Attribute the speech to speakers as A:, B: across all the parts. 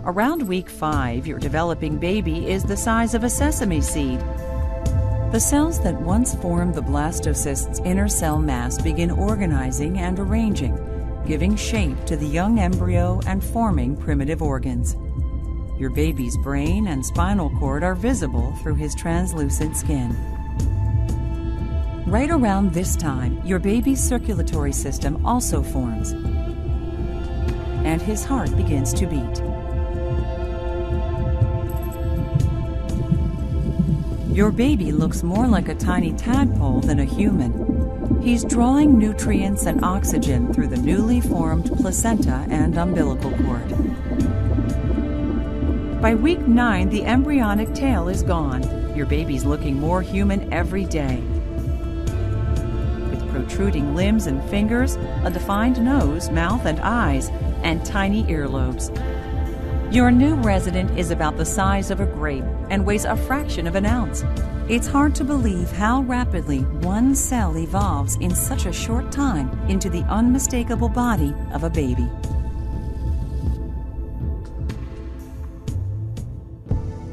A: Around week 5, your developing baby is the size of a sesame seed. The cells that once formed the blastocyst's inner cell mass begin organizing and arranging, giving shape to the young embryo and forming primitive organs. Your baby's brain and spinal cord are visible through his translucent skin. Right around this time, your baby's circulatory system also forms, and his heart begins to beat. Your baby looks more like a tiny tadpole than a human. He's drawing nutrients and oxygen through the newly formed placenta and umbilical cord. By week 9, the embryonic tail is gone. Your baby's looking more human every day. With protruding limbs and fingers, a defined nose, mouth, and eyes, and tiny earlobes. Your new resident is about the size of a grape and weighs a fraction of an ounce. It's hard to believe how rapidly one cell evolves in such a short time into the unmistakable body of a baby.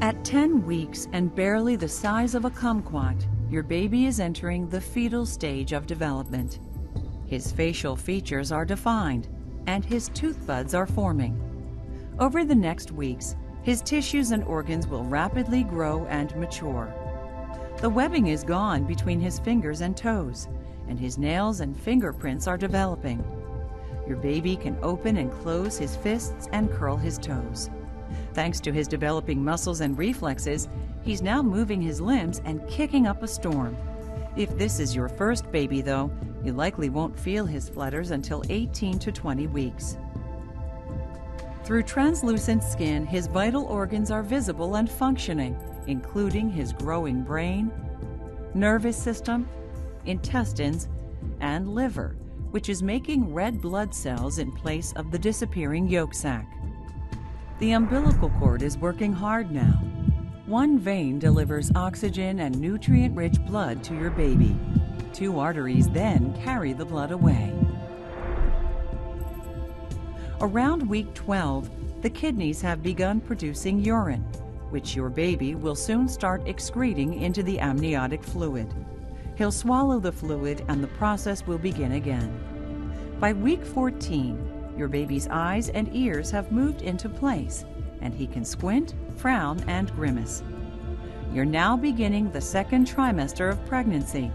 A: At 10 weeks and barely the size of a kumquat, your baby is entering the fetal stage of development. His facial features are defined, and his tooth buds are forming. Over the next weeks, his tissues and organs will rapidly grow and mature. The webbing is gone between his fingers and toes, and his nails and fingerprints are developing. Your baby can open and close his fists and curl his toes. Thanks to his developing muscles and reflexes, he's now moving his limbs and kicking up a storm. If this is your first baby, though, you likely won't feel his flutters until 18 to 20 weeks. Through translucent skin, his vital organs are visible and functioning, including his growing brain, nervous system, intestines, and liver, which is making red blood cells in place of the disappearing yolk sac. The umbilical cord is working hard now. One vein delivers oxygen and nutrient-rich blood to your baby. 2 arteries then carry the blood away. Around week 12, the kidneys have begun producing urine, which your baby will soon start excreting into the amniotic fluid. He'll swallow the fluid and the process will begin again. By week 14, your baby's eyes and ears have moved into place, and he can squint, frown, and grimace. You're now beginning the second trimester of pregnancy,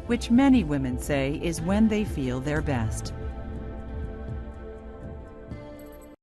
A: which many women say is when they feel their best.